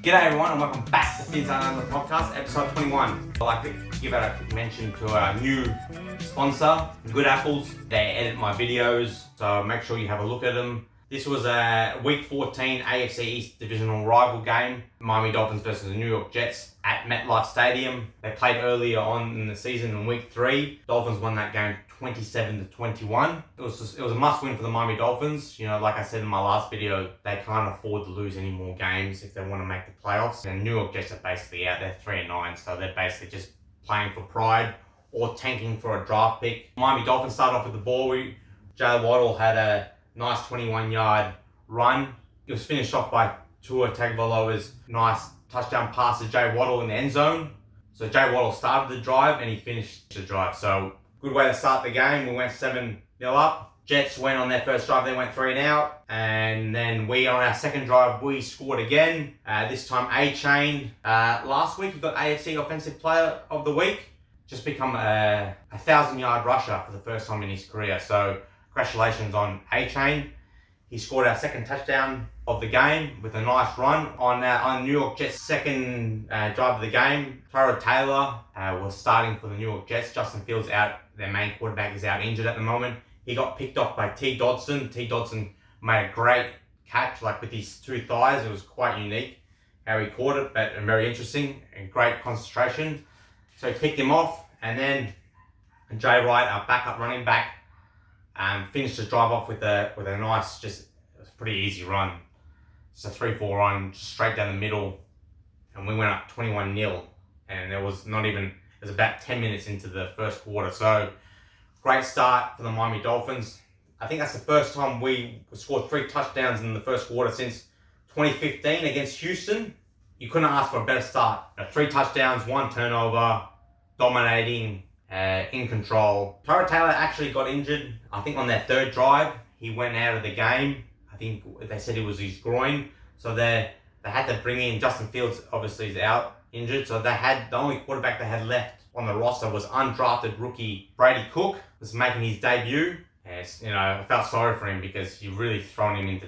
G'day everyone and welcome back to Fins Unlimited Podcast, episode 21. I'd like to give a quick mention to our new sponsor, Good Apples. They edit my videos, so make sure you have a look at them. This was a Week 14 AFC East Divisional rival game, Miami Dolphins versus the New York Jets at MetLife Stadium. They played earlier on in the season in Week 3. Dolphins won that game 27-21. It was a must-win for the Miami Dolphins. You know, like I said in my last video, they can't afford to lose any more games if they want to make the playoffs. And New York Jets are basically out there 3-9, so they're basically just playing for pride or tanking for a draft pick. Miami Dolphins started off with the ball. Jay Waddle had a nice 21-yard run. It was finished off by Tua Tagovailoa's nice touchdown pass to Jay Waddle in the end zone. So Jay Waddle started the drive and he finished the drive. So good way to start the game. We went 7-0 up. Jets went on their first drive, they went 3 and out. And then we, on our second drive, we scored again. This time A-Chain. Last week he got AFC Offensive Player of the Week. Just become a 1,000-yard rusher for the first time in his career. So congratulations on A-Chain. He scored our second touchdown of the game with a nice run. On New York Jets' second drive of the game, Tyrod Taylor was starting for the New York Jets. Justin Fields out. Their main quarterback is out injured at the moment. He got picked off by T. Dodson. T. Dodson made a great catch, like with his 2 thighs. It was quite unique how he caught it, but very interesting and great concentration. So he picked him off, and then Jay Wright, our backup running back, finished the drive off with a nice, just it was a pretty easy run. It's a 3-4 run, just straight down the middle, and we went up 21-0. And it was about 10 minutes into the first quarter. So great start for the Miami Dolphins. I think that's the first time we scored 3 touchdowns in the first quarter since 2015 against Houston. You couldn't ask for a better start. 3 touchdowns, 1 turnover, dominating, in control. Tyrod Taylor actually got injured. I think on their 3rd drive, he went out of the game. I think they said it was his groin. So they had to bring in Justin Fields. Obviously, is out injured. So they had the only quarterback they had left on the roster was undrafted rookie Brady Cook, was making his debut. And I felt sorry for him because you've really thrown him into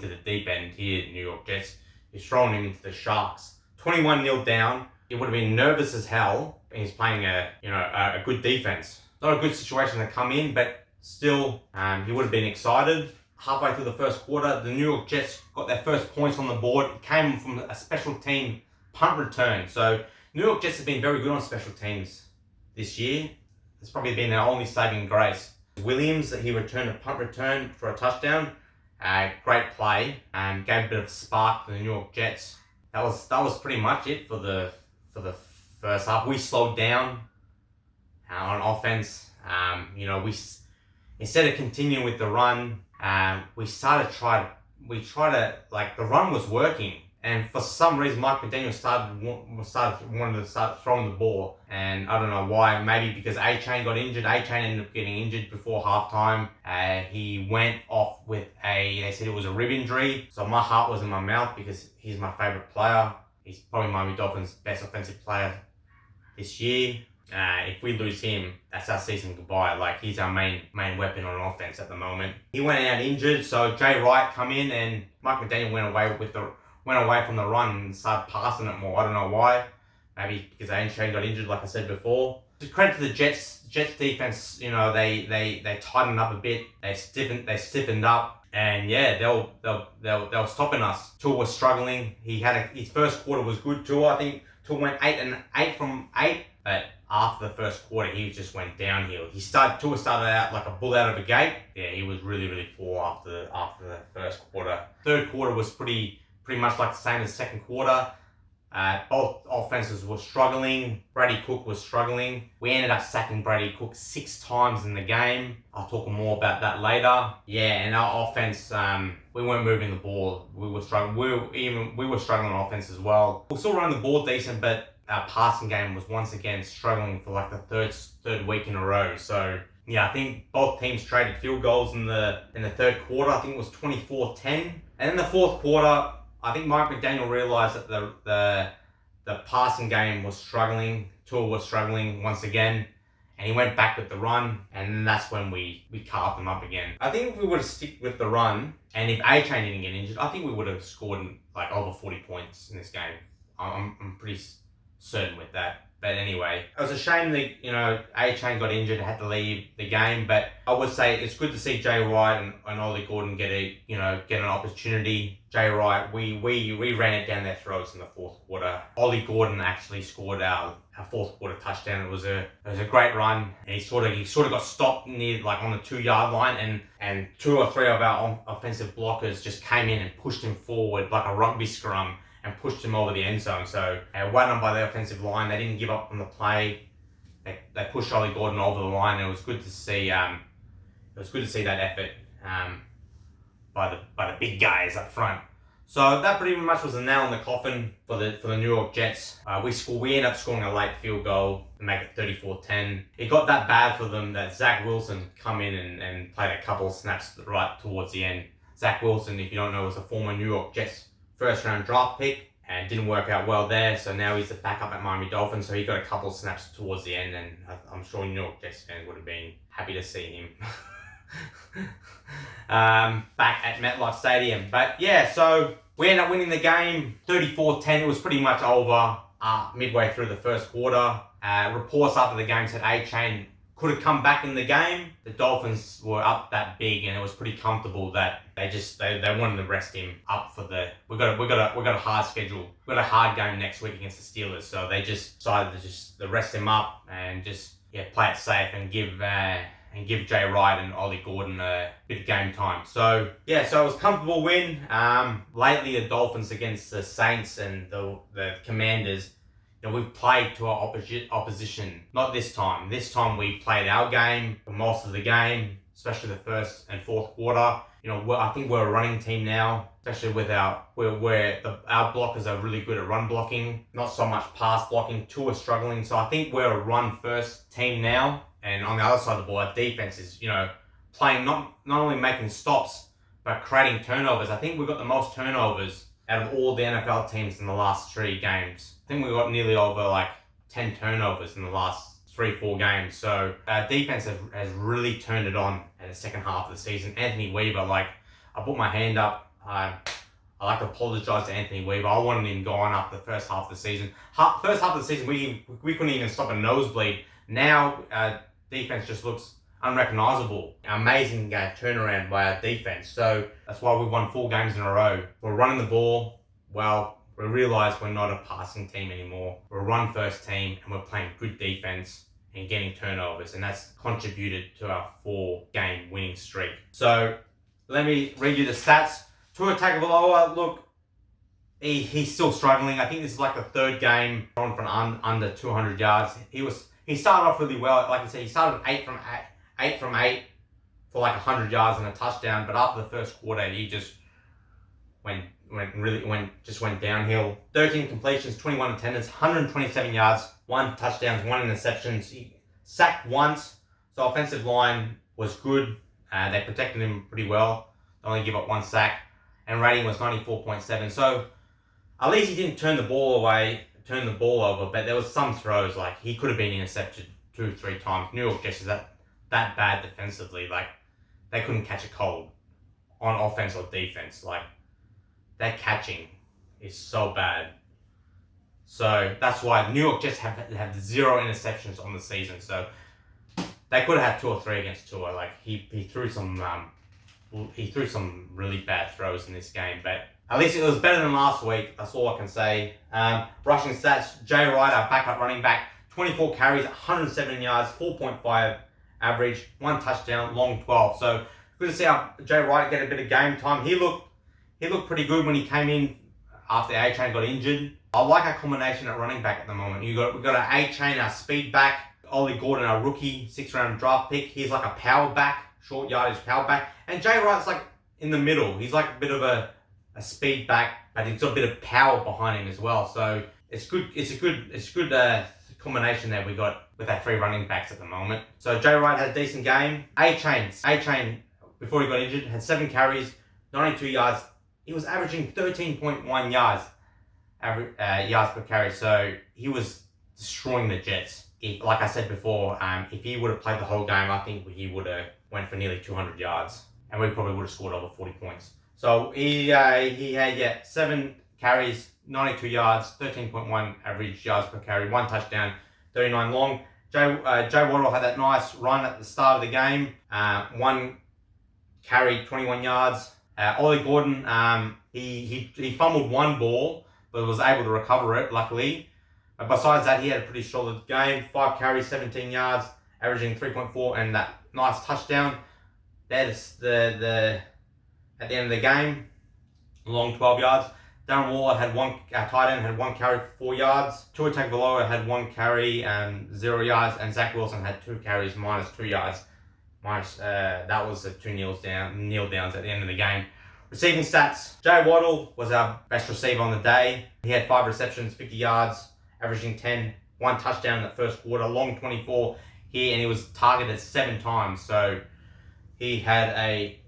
the deep end here at New York Jets. You've thrown him into the Sharks. 21-0 down. He would have been nervous as hell. And he's playing a good defense. Not a good situation to come in, but still, he would have been excited. Halfway through the first quarter, the New York Jets got their first points on the board. It came from a special team punt return. So New York Jets have been very good on special teams this year. It's probably been their only saving grace. Williams, he returned a punt return for a touchdown. Great play. Gave a bit of spark to the New York Jets. That was pretty much it for the first half. We slowed down on offense. We instead of continuing with the run, we tried to the run was working, and for some reason Mike McDaniel wanted to start throwing the ball, and I don't know why. Maybe because A-Chain got injured. A-Chain ended up getting injured before halftime. He went off with they said it was a rib injury. So my heart was in my mouth because he's my favorite player. He's probably Miami Dolphins' best offensive player this year. If we lose him, that's our season goodbye. He's our main weapon on offense at the moment. He went out injured, so Jay Wright come in, and Mike McDaniel went away from the run and started passing it more. I don't know why. Maybe because A-Chain got injured, like I said before. To credit to the Jets defense, they tightened up a bit. They stiffened up. And yeah, they were stopping us. Tua was struggling. His first quarter was good. I think Tua went 8 from 8, but after the first quarter, he just went downhill. Tua started out like a bull out of a gate. Yeah, he was really, really poor after the first quarter. Third quarter was pretty much like the same as the second quarter. Both offenses were struggling. Brady Cook was struggling. We ended up sacking Brady Cook 6 times in the game. I'll talk more about that later. Yeah, and our offense, we weren't moving the ball. We were struggling. We were struggling on offense as well. We'll still run the ball decent, but our passing game was once again struggling for the third week in a row. So yeah, I think both teams traded field goals in the third quarter. I think it was 24-10. And in the fourth quarter, I think Mike McDaniel realized that the passing game was struggling. Tua was struggling once again. And he went back with the run, and that's when we carved them up again. I think if we would have stick with the run, and if A-Chain didn't get injured, I think we would have scored like over 40 points in this game. I'm pretty certain with that. But anyway, it was a shame that, you know, A-Chain got injured, had to leave the game. But I would say it's good to see Jay Wright and Ollie Gordon get an opportunity. Jay Wright, we ran it down their throats in the fourth quarter. Ollie Gordon actually scored our fourth quarter touchdown. It was a great run, and he sort of got stopped near, like, on the 2-yard line, and 2 or 3 of our offensive blockers just came in and pushed him forward like a rugby scrum, and pushed him over the end zone. So well done by the offensive line. They didn't give up on the play. They pushed Ollie Gordon over the line. And it was good to see. That effort by the big guys up front. So that pretty much was a nail in the coffin for the New York Jets. We ended up scoring a late field goal to make it 34-10. It got that bad for them that Zach Wilson come in and played a couple of snaps right towards the end. Zach Wilson, if you don't know, was a former New York Jets first-round draft pick, and didn't work out well there, so now he's the backup at Miami Dolphins, so he got a couple of snaps towards the end, and I'm sure New York Jets fans would have been happy to see him back at MetLife Stadium. But yeah, so we ended up winning the game 34-10. It was pretty much over midway through the first quarter. Reports after the game said A-Chain could have come back in the game. The Dolphins were up that big, and it was pretty comfortable that they wanted to rest him up for we got a hard schedule. We got a hard game next week against the Steelers, so they just decided to rest him up and just play it safe and give Jay Wright and Ollie Gordon a bit of game time. So it was a comfortable win. Lately, the Dolphins against the Saints and the Commanders, we've played to our opposition. Not this time. This time we played our game for most of the game, especially the first and fourth quarter. I think we're a running team now, especially with our blockers are really good at run blocking, not so much pass blocking. Two are struggling, so I think we're a run first team now. And on the other side of the ball, our defense is playing not only making stops but creating turnovers. I think we've got the most turnovers out of all the NFL teams in the last 3 games. I think we got nearly over 10 turnovers in the last 3-4 games. So our defense has really turned it on in the second half of the season. Anthony Weaver, I put my hand up. I like to apologize to Anthony Weaver. I wanted him gone after the first half of the season. First half of the season, we couldn't even stop a nosebleed. Now defense just looks unrecognizable. Amazing turnaround by our defense. So that's why we won 4 games in a row. We're running the ball well. We realize we're not a passing team anymore. We're a run-first team, and we're playing good defense and getting turnovers, and that's contributed to our 4-game winning streak. So let me read you the stats. Tua Tagovailoa, look, he's still struggling. I think this is the 3rd game on from under 200 yards. He started off really well. Like I said, he started 8 from 8 for 100 yards and a touchdown, but after the first quarter, he just went downhill. 13 completions, 21 attempts, 127 yards, 1 touchdown, 1 interception. He sacked once. So offensive line was good. They protected him pretty well. They only give up 1 sack, and rating was 94.7. So at least he didn't turn the ball over, but there was some throws he could have been intercepted 2-3 times. New York Jets is that bad defensively. They couldn't catch a cold on offense or defense. That catching is so bad. So that's why New York Jets have 0 interceptions on the season. So they could have had 2 or 3 against Tua. He threw some really bad throws in this game, but at least it was better than last week. That's all I can say. Rushing stats: Jay Wright, our backup running back, 24 carries, 107 yards, 4.5 average, 1 touchdown, long 12. So good to see Jay Wright get a bit of game time. He looked pretty good when he came in after A-Chain got injured. I like our combination at running back at the moment. We've got an A-Chain, our speed back, Ollie Gordon, our rookie, 6th-round draft pick. He's like a power back, short yardage power back. And Jay Wright's in the middle. He's a bit of a speed back, but he's got a bit of power behind him as well. So it's good. It's a good combination that we got with our 3 running backs at the moment. So Jay Wright had a decent game. A-Chain before he got injured had 7 carries, 92 yards. He was averaging 13.1 yards per carry. So he was destroying the Jets. Like I said before, if he would have played the whole game, I think he would have went for nearly 200 yards, and we probably would have scored over 40 points. So he had 7 carries, 92 yards, 13.1 average yards per carry, 1 touchdown, 39 long. Jay Waddle had that nice run at the start of the game. 1 carry, 21 yards. Ollie Gordon, he fumbled 1 ball, but was able to recover it, luckily. Besides that, he had a pretty solid game. 5 carries, 17 yards, averaging 3.4, and that nice touchdown. That's at the end of the game, long 12 yards. Darren Waller had tight end had 1 carry for 4 yards. Tua Tagovailoa had 1 carry and 0 yards, and Zach Wilson had 2 carries minus 2 yards. That was the 2 kneel downs at the end of the game. Receiving stats: Jay Waddle was our best receiver on the day. He had 5 receptions, 50 yards, averaging 10, 1 touchdown in the first quarter, long 24 here, and he was targeted 7 times. So he had a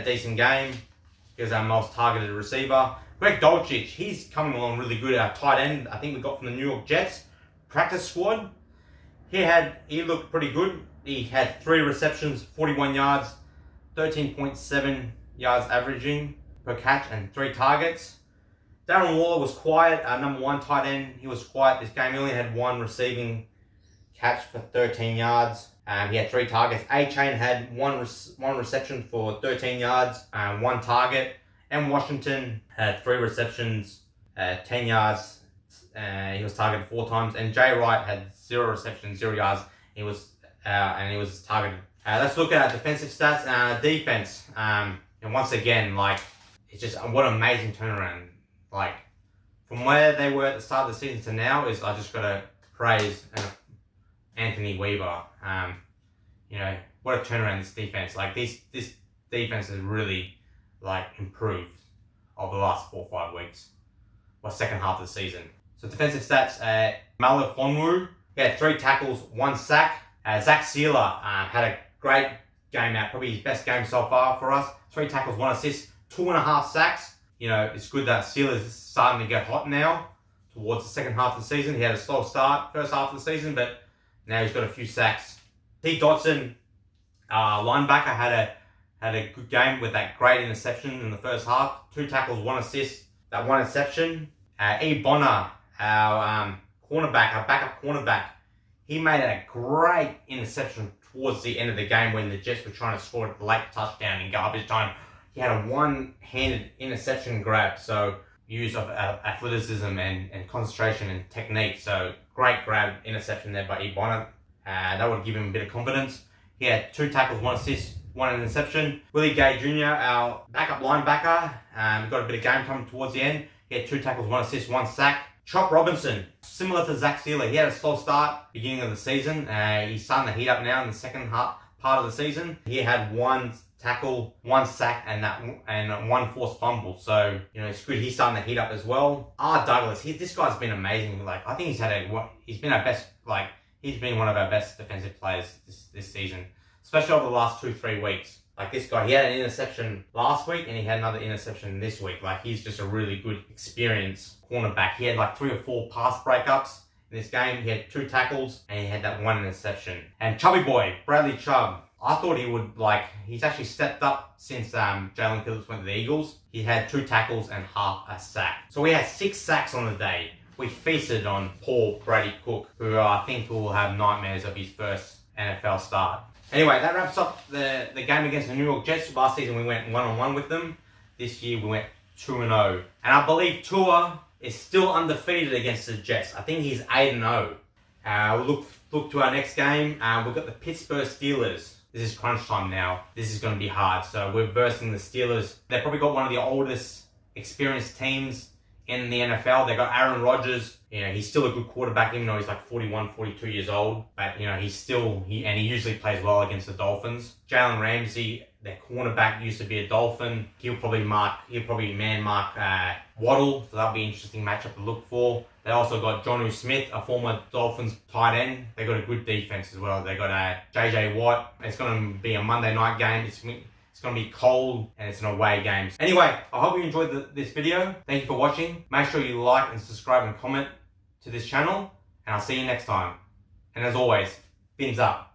decent game. He was our most targeted receiver. Greg Dulcich, he's coming along really good. Our tight end, I think we got from the New York Jets practice squad. He looked pretty good. He had 3 receptions, 41 yards, 13.7 yards averaging per catch, and 3 targets. Darren Waller was quiet, our number 1 tight end. He was quiet this game. He only had 1 receiving catch for 13 yards. He had 3 targets. A-Chain had 1 reception for 13 yards, 1 target. And Washington had 3 receptions, 10 yards. He was targeted 4 times. And Jay Wright had 0 receptions, 0 yards. He was targeted. Let's look at our defensive stats and our defense. And once again, it's just what an amazing turnaround. From where they were at the start of the season to now I just gotta praise Anthony Weaver. What a turnaround this defense. This defense has really improved over the last 4 or 5 weeks, or second half of the season. So defensive stats: Malo Fonwu, he had 3 tackles, 1 sack. Zach Sealer had a great game out, probably his best game so far for us. 3 tackles, 1 assist, 2.5 sacks. It's good that Sealer's starting to get hot now towards the second half of the season. He had a slow start first half of the season, but now he's got a few sacks. T. Dotson, linebacker, had a good game with that great interception in the first half. 2 tackles, 1 assist, that 1 interception. E. Bonner, our backup cornerback, he made a great interception towards the end of the game when the Jets were trying to score a late touchdown in garbage time. He had a 1-handed interception grab, so use of athleticism and concentration and technique. So great grab interception there by E. Bonner. That would give him a bit of confidence. He had 2 tackles, 1 assist, 1 interception. Willie Gay Jr., our backup linebacker, got a bit of game time towards the end. He had 2 tackles, 1 assist, 1 sack. Chop Robinson, similar to Zach Sealer, he had a slow start beginning of the season. He's starting to heat up now in the second part of the season. He had 1 tackle, 1 sack, and 1 forced fumble. So it's good. He's starting to heat up as well. Douglas, this guy's been amazing. I think he's been our best. He's been one of our best defensive players this season, especially over the last 2-3 weeks. This guy, he had an interception last week and he had another interception this week. He's just a really good, experienced cornerback. He had 3 or 4 pass breakups in this game. He had 2 tackles and he had that 1 interception. And Chubby Boy, Bradley Chubb, I thought he would he's actually stepped up since Jalen Phillips went to the Eagles. He had 2 tackles and half a sack. So we had 6 sacks on the day. We feasted on poor Brady Cook, who I think will have nightmares of his first NFL start. Anyway, that wraps up the game against the New York Jets. Last season we went 1-1 with them. This year we went 2-0. And I believe Tua is still undefeated against the Jets. I think he's 8-0. We'll look to our next game. We've got the Pittsburgh Steelers. This is crunch time now. This is going to be hard. So we're versing the Steelers. They've probably got one of the oldest, experienced teams in the NFL. They got Aaron Rodgers. He's still a good quarterback, even though he's 41, 42 years old. But he usually plays well against the Dolphins. Jalen Ramsey, their cornerback, used to be a Dolphin. He'll probably man mark Waddle. So that'll be an interesting matchup to look for. They also got Jonnu Smith, a former Dolphins tight end. They got a good defense as well. They got JJ Watt. It's going to be a Monday night game. It's going to be cold and it's an away game. Anyway, I hope you enjoyed this video. Thank you for watching. Make sure you like and subscribe and comment to this channel. And I'll see you next time. And as always, fins up.